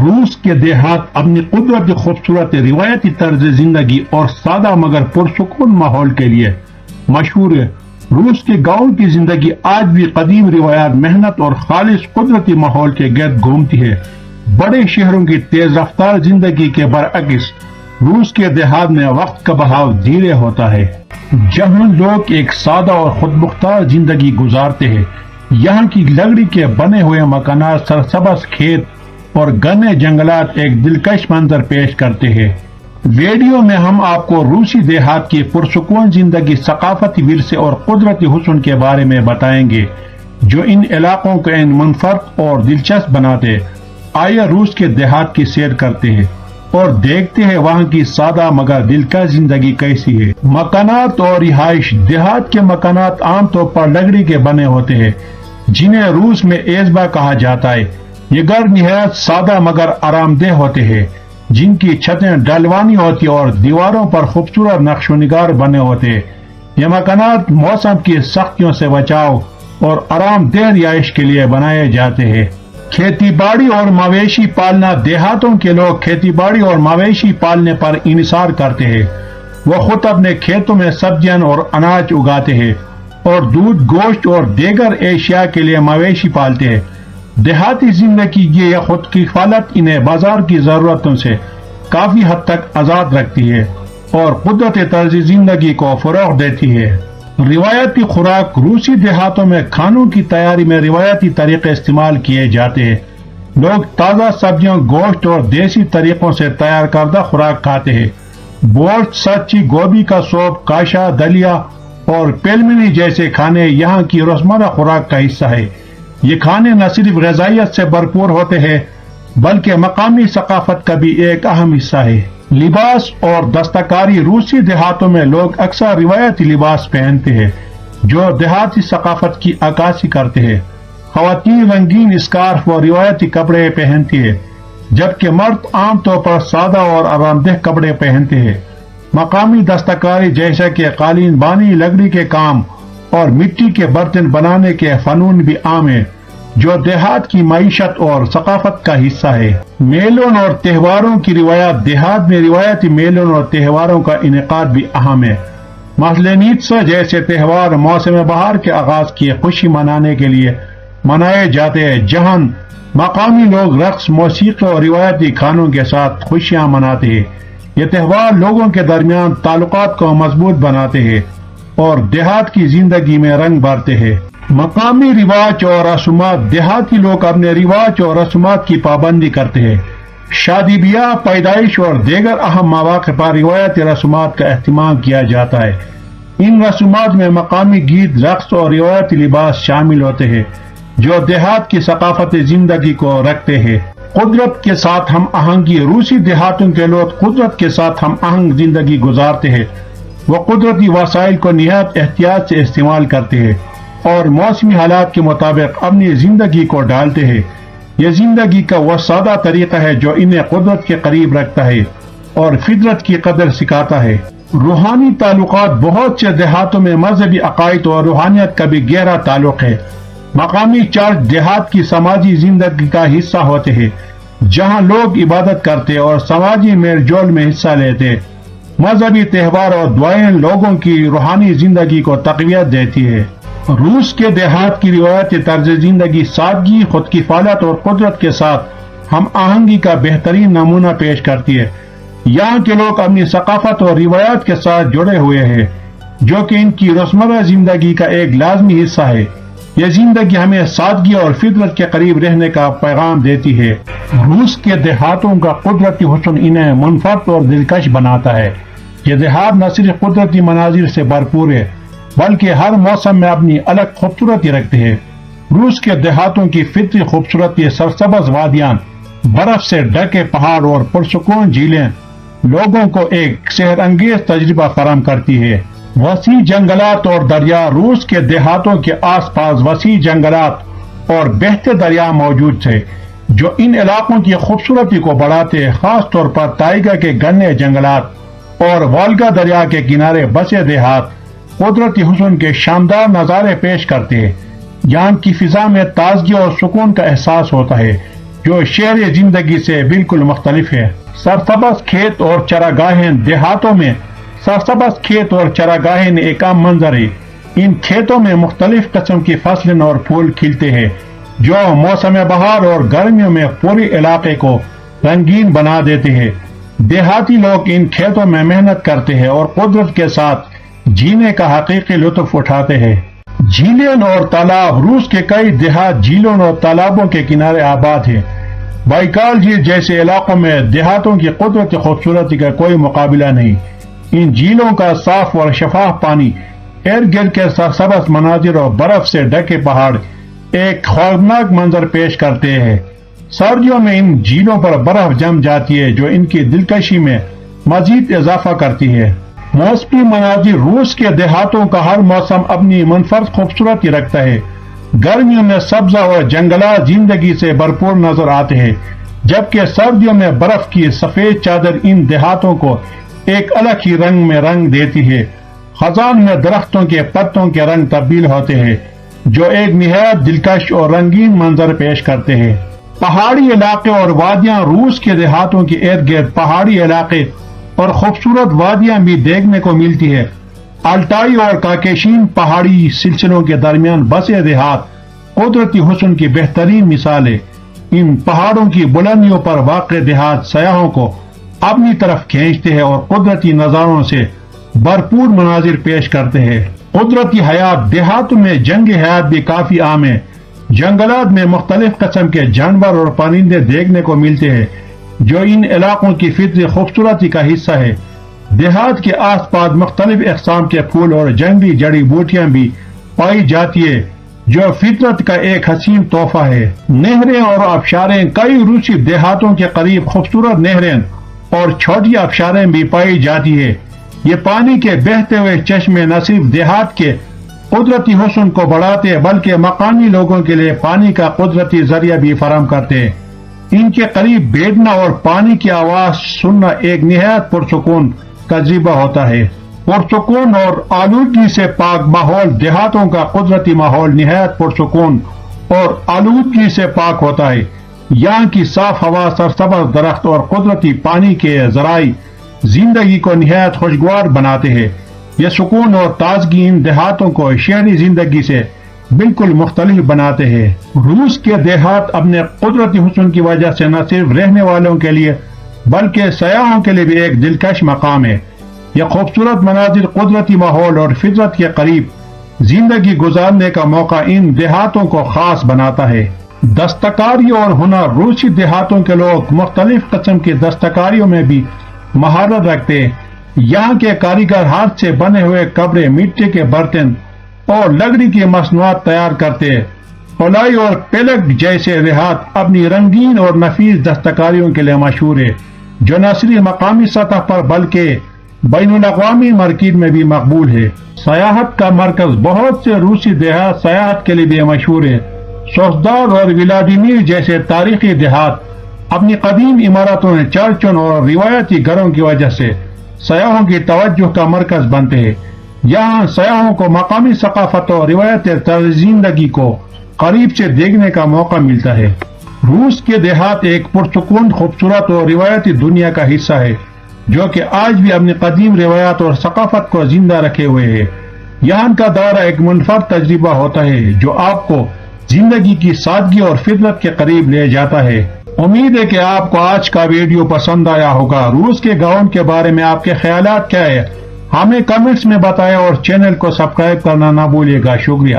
روس کے دیہات اپنی قدرتی خوبصورت روایتی طرز زندگی اور سادہ مگر پرسکون ماحول کے لیے مشہور ہے۔ روس کے گاؤں کی زندگی آج بھی قدیم روایات، محنت اور خالص قدرتی ماحول کے گرد گھومتی ہے۔ بڑے شہروں کی تیز رفتار زندگی کے برعکس روس کے دیہات میں وقت کا بہاؤ دھیرے ہوتا ہے، جہاں لوگ ایک سادہ اور خود مختار زندگی گزارتے ہیں۔ یہاں کی لکڑی کے بنے ہوئے مکانات، سرسبز کھیت اور گھنے جنگلات ایک دلکش منظر پیش کرتے ہیں۔ ویڈیو میں ہم آپ کو روسی دیہات کی پرسکون زندگی، ثقافتی ورثے اور قدرتی حسن کے بارے میں بتائیں گے جو ان علاقوں کو منفرد اور دلچسپ بناتے۔ آئیے روس کے دیہات کی سیر کرتے ہیں اور دیکھتے ہیں وہاں کی سادہ مگر دلکش زندگی کیسی ہے۔ مکانات اور رہائش۔ دیہات کے مکانات عام طور پر لکڑی کے بنے ہوتے ہیں، جنہیں روس میں ایزبا کہا جاتا ہے۔ یہ گھر نہایت سادہ مگر آرام دہ ہوتے ہیں، جن کی چھتیں ڈھلوانی ہوتی اور دیواروں پر خوبصورت نقش و نگار بنے ہوتے ہیں۔ یہ مکانات موسم کی سختیوں سے بچاؤ اور آرام دہ رہائش کے لیے بنائے جاتے ہیں۔ کھیتی باڑی اور مویشی پالنا۔ دیہاتوں کے لوگ کھیتی باڑی اور مویشی پالنے پر انحصار کرتے ہیں۔ وہ خود اپنے کھیتوں میں سبزیاں اور اناج اگاتے ہیں اور دودھ، گوشت اور دیگر اشیاء کے لیے مویشی پالتے ہیں۔ دیہاتی زندگی کی یہ خود کفالت انہیں بازار کی ضرورتوں سے کافی حد تک آزاد رکھتی ہے اور قدرتی طرز زندگی کو فروغ دیتی ہے۔ روایتی خوراک۔ روسی دیہاتوں میں کھانوں کی تیاری میں روایتی طریقے استعمال کیے جاتے ہیں۔ لوگ تازہ سبزیوں، گوشت اور دیسی طریقوں سے تیار کردہ خوراک کھاتے ہیں۔ بورشٹ، سچی، گوبھی کا سوپ، کاشا، دلیا اور پیلمنی جیسے کھانے یہاں کی روزمرہ خوراک کا حصہ ہے۔ یہ کھانے نہ صرف غذائیت سے بھرپور ہوتے ہیں بلکہ مقامی ثقافت کا بھی ایک اہم حصہ ہے۔ لباس اور دستکاری۔ روسی دیہاتوں میں لوگ اکثر روایتی لباس پہنتے ہیں جو دیہاتی ثقافت کی عکاسی کرتے ہیں۔ خواتین رنگین اسکارف اور روایتی کپڑے پہنتی ہیں، جبکہ مرد عام طور پر سادہ اور آرام دہ کپڑے پہنتے ہیں۔ مقامی دستکاری جیسا کہ قالین بانی، لکڑی کے کام اور مٹی کے برتن بنانے کے فنون بھی عام ہیں، جو دیہات کی معیشت اور ثقافت کا حصہ ہے۔ میلوں اور تہواروں کی روایات۔ دیہات میں روایتی میلوں اور تہواروں کا انعقاد بھی اہم ہے۔ مثلاً جیسے تہوار موسم بہار کے آغاز کی خوشی منانے کے لیے منائے جاتے ہیں، جہاں مقامی لوگ رقص، موسیقی اور روایتی کھانوں کے ساتھ خوشیاں مناتے ہیں۔ یہ تہوار لوگوں کے درمیان تعلقات کو مضبوط بناتے ہیں اور دیہات کی زندگی میں رنگ بھرتے ہیں۔ مقامی رواج اور رسومات۔ دیہاتی لوگ اپنے رواج اور رسومات کی پابندی کرتے ہیں۔ شادی بیاہ، پیدائش اور دیگر اہم مواقع پر روایتی رسومات کا اہتمام کیا جاتا ہے۔ ان رسومات میں مقامی گیت، رقص اور روایتی لباس شامل ہوتے ہیں جو دیہات کی ثقافتی زندگی کو رکھتے ہیں۔ قدرت کے ساتھ ہم آہنگی۔ روسی دیہاتوں کے لوگ قدرت کے ساتھ ہم آہنگ زندگی گزارتے ہیں۔ وہ قدرتی وسائل کو نہایت احتیاط سے استعمال کرتے ہیں اور موسمی حالات کے مطابق اپنی زندگی کو ڈھالتے ہیں۔ یہ زندگی کا وہ سادہ طریقہ ہے جو انہیں قدرت کے قریب رکھتا ہے اور فطرت کی قدر سکھاتا ہے۔ روحانی تعلقات۔ بہت سے دیہاتوں میں مذہبی عقائد اور روحانیت کا بھی گہرا تعلق ہے۔ مقامی چرچ دیہات کی سماجی زندگی کا حصہ ہوتے ہیں، جہاں لوگ عبادت کرتے اور سماجی میل جول میں حصہ لیتے۔ مذہبی تہوار اور دعائیں لوگوں کی روحانی زندگی کو تقویت دیتی ہے۔ روس کے دیہات کی روایتی طرز زندگی سادگی، خود کفالت اور قدرت کے ساتھ ہم آہنگی کا بہترین نمونہ پیش کرتی ہے۔ یہاں کے لوگ اپنی ثقافت اور روایات کے ساتھ جڑے ہوئے ہیں، جو کہ ان کی روزمرہ زندگی کا ایک لازمی حصہ ہے۔ یہ زندگی ہمیں سادگی اور فطرت کے قریب رہنے کا پیغام دیتی ہے۔ روس کے دیہاتوں کا قدرتی حسن انہیں منفرد اور دلکش بناتا ہے۔ یہ دیہات نہ صرف قدرتی مناظر سے بھرپور ہے بلکہ ہر موسم میں اپنی الگ خوبصورتی رکھتے ہیں۔ روس کے دیہاتوں کی فطری خوبصورتی، سرسبز وادیاں، برف سے ڈھکے پہاڑ اور پرسکون جھیلیں لوگوں کو ایک سحر انگیز تجربہ فراہم کرتی ہے۔ وسیع جنگلات اور دریا۔ روس کے دیہاتوں کے آس پاس وسیع جنگلات اور بہتے دریا موجود تھے جو ان علاقوں کی خوبصورتی کو بڑھاتے ہیں۔ خاص طور پر تائگا کے گھنے جنگلات اور والگا دریا کے کنارے بسے دیہات قدرتی حسن کے شاندار نظارے پیش کرتے ہیں۔ یہاں کی فضا میں تازگی اور سکون کا احساس ہوتا ہے۔ جو شہری زندگی سے بالکل مختلف ہے۔ سرسبز کھیت اور چراگاہیں دیہاتوں میں سرسبز کھیت اور چراگاہیں ایک عام منظر ہے۔ ان کھیتوں میں مختلف قسم کی فصلیں اور پھول کھلتے ہیں جو موسم بہار اور گرمیوں میں پورے علاقے کو رنگین بنا دیتے ہیں۔ دیہاتی لوگ ان کھیتوں میں محنت کرتے ہیں اور قدرت کے ساتھ جینے کا حقیقی لطف اٹھاتے ہیں۔ جھیلیں اور تالاب روس کے کئی دیہات جھیلوں اور تالابوں کے کنارے آباد ہیں۔ بائیکال جھیل جیسے علاقوں میں دیہاتوں کی قدرتی خوبصورتی کا کوئی مقابلہ نہیں۔ ان جھیلوں کا صاف اور شفاف پانی، ارد گرد کے سرسبز مناظر اور برف سے ڈھکے پہاڑ ایک خوفناک منظر پیش کرتے ہیں۔ سردیوں میں ان جھیلوں پر برف جم جاتی ہے جو ان کی دلکشی میں مزید اضافہ کرتی ہے۔ موسمی مناظر روس کے دیہاتوں کا ہر موسم اپنی منفرد خوبصورتی رکھتا ہے۔ گرمیوں میں سبزہ اور جنگلات زندگی سے بھرپور نظر آتے ہیں، جبکہ سردیوں میں برف کی سفید چادر ان دیہاتوں کو ایک الگ ہی رنگ میں رنگ دیتی ہے۔ خزان میں درختوں کے پتوں کے رنگ تبدیل ہوتے ہیں جو ایک نہایت دلکش اور رنگین منظر پیش کرتے ہیں۔ پہاڑی علاقے اور وادیاں روس کے دیہاتوں کے ارد گرد پہاڑی علاقے اور خوبصورت وادیاں بھی دیکھنے کو ملتی ہے۔ الٹائی اور کاکیشین پہاڑی سلسلوں کے درمیان بسے دیہات قدرتی حسن کی بہترین مثال ہے۔ ان پہاڑوں کی بلندیوں پر واقع دیہات سیاحوں کو اپنی طرف کھینچتے ہیں اور قدرتی نظاروں سے بھرپور مناظر پیش کرتے ہیں۔ قدرتی حیات دیہاتوں میں جنگلی حیات بھی کافی عام ہے۔ جنگلات میں مختلف قسم کے جانور اور پرندے دیکھنے کو ملتے ہیں جو ان علاقوں کی فطری خوبصورتی کا حصہ ہے۔ دیہات کے آس پاس مختلف اقسام کے پھول اور جنگلی جڑی بوٹیاں بھی پائی جاتی ہے جو فطرت کا ایک حسین تحفہ ہے۔ نہریں اور آبشاریں کئی روسی دیہاتوں کے قریب خوبصورت نہریں اور چھوٹی آبشاریں بھی پائی جاتی ہے۔ یہ پانی کے بہتے ہوئے چشمے نہ صرف دیہات کے قدرتی حسن کو بڑھاتے بلکہ مقامی لوگوں کے لیے پانی کا قدرتی ذریعہ بھی فراہم کرتے ہیں۔ ان کے قریب بیٹھنا اور پانی کی آواز سننا ایک نہایت پرسکون تجربہ ہوتا ہے۔ پرسکون اور آلودگی سے پاک ماحول دیہاتوں کا قدرتی ماحول نہایت پرسکون اور آلودگی سے پاک ہوتا ہے۔ یہاں کی صاف ہوا، سرسبز درخت اور قدرتی پانی کے ذرائع زندگی کو نہایت خوشگوار بناتے ہیں۔ یہ سکون اور تازگی ان دیہاتوں کو شہری زندگی سے بالکل مختلف بناتے ہیں۔ روس کے دیہات اپنے قدرتی حسن کی وجہ سے نہ صرف رہنے والوں کے لیے بلکہ سیاحوں کے لیے بھی ایک دلکش مقام ہے۔ یہ خوبصورت مناظر، قدرتی ماحول اور فطرت کے قریب زندگی گزارنے کا موقع ان دیہاتوں کو خاص بناتا ہے۔ دستکاری اور ہنر روسی دیہاتوں کے لوگ مختلف قسم کی دستکاریوں میں بھی مہارت رکھتے ہیں۔ یہاں کے کاریگر ہاتھ سے بنے ہوئے کپڑے، مٹی کے برتن اور لکڑی کی مصنوعات تیار کرتے ہیں۔ پلائی اور پیلک جیسے دیہات اپنی رنگین اور نفیس دستکاریوں کے لیے مشہور ہے جو نہ صرف مقامی سطح پر بلکہ بین الاقوامی مارکیٹ میں بھی مقبول ہے۔ سیاحت کا مرکز بہت سے روسی دیہات سیاحت کے لیے بھی مشہور ہے۔ سوسدار اور ولادیمیر جیسے تاریخی دیہات اپنی قدیم عمارتوں، چرچوں اور روایتی گھروں کی وجہ سے سیاحوں کی توجہ کا مرکز بنتے ہیں۔ یہاں سیاحوں کو مقامی ثقافت اور روایت طرز زندگی کو قریب سے دیکھنے کا موقع ملتا ہے۔ روس کے دیہات ایک پرسکون، خوبصورت اور روایتی دنیا کا حصہ ہے جو کہ آج بھی اپنی قدیم روایات اور ثقافت کو زندہ رکھے ہوئے ہے۔ یہاں کا دورہ ایک منفرد تجربہ ہوتا ہے جو آپ کو زندگی کی سادگی اور فطرت کے قریب لے جاتا ہے۔ امید ہے کہ آپ کو آج کا ویڈیو پسند آیا ہوگا۔ روس کے گاؤں کے بارے میں آپ کے خیالات کیا ہے؟ ہمیں کمنٹس میں بتائیں اور چینل کو سبسکرائب کرنا نہ بھولیے گا۔ شکریہ۔